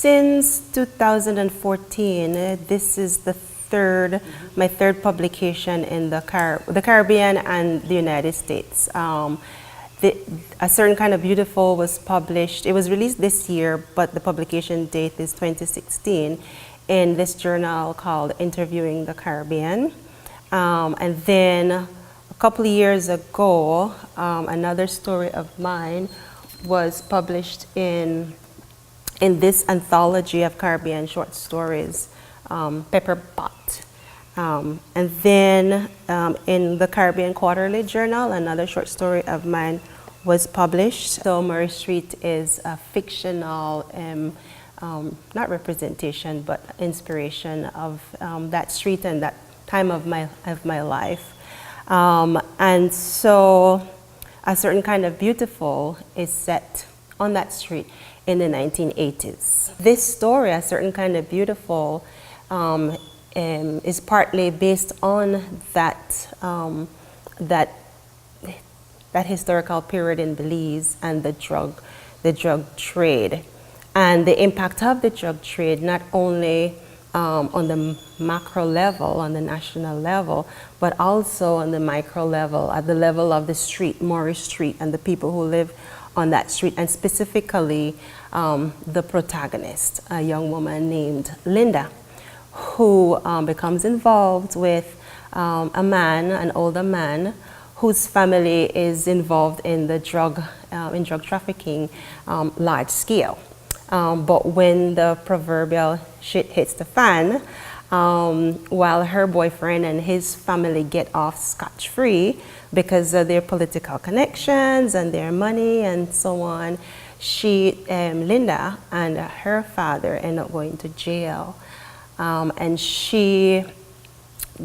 Since 2014, this is my third publication in the Caribbean and the United States. A Certain Kind of Beautiful was published, it was released this year, but the publication date is 2016 in this journal called Interviewing the Caribbean. And then a couple of years ago, another story of mine was published in this anthology of Caribbean short stories, Pepper Pot. And then in the Caribbean Quarterly Journal, another short story of mine was published. So Murray Street is a fictional, not representation, but inspiration of that street and that time of my life. And so A Certain Kind of Beautiful is set on that street in the 1980s. This story, A Certain Kind of Beautiful, is partly based on that historical period in Belize and the drug trade, and the impact of the drug trade not only on the macro level, on the national level, but also on the micro level, at the level of the street, Murray Street, and the people who live on that street, and specifically the protagonist, a young woman named Linda, who becomes involved with an older man, whose family is involved in the drug trafficking large scale. But when the proverbial shit hits the fan, while her boyfriend and his family get off scotch-free because of their political connections and their money and so on, Linda and her father end up going to jail. And she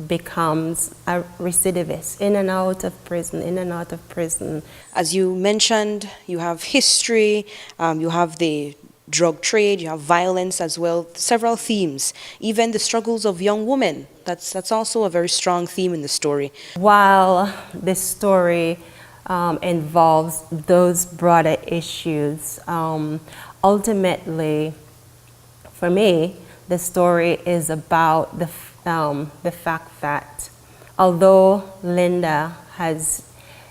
becomes a recidivist, in and out of prison. As you mentioned, you have history, you have the drug trade, you have violence as well, several themes, even the struggles of young women. That's also a very strong theme in the story. While this story involves those broader issues, ultimately, for me, the story is about the fact that although Linda has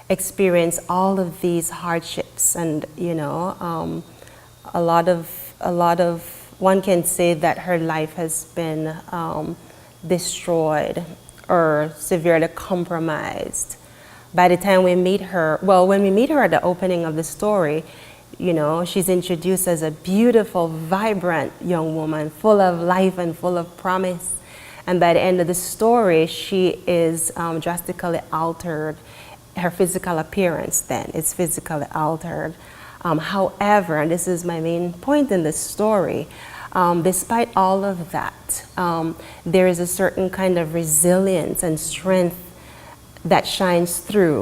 experienced all of these hardships, and a lot of one can say that her life has been destroyed or severely compromised. By the time we meet her, when we meet her at the opening of the story, she's introduced as a beautiful, vibrant young woman, full of life and full of promise. And by the end of the story, she is drastically altered. Her physical appearance then is physically altered. However, and this is my main point in this story, despite all of that, there is a certain kind of resilience and strength that shines through.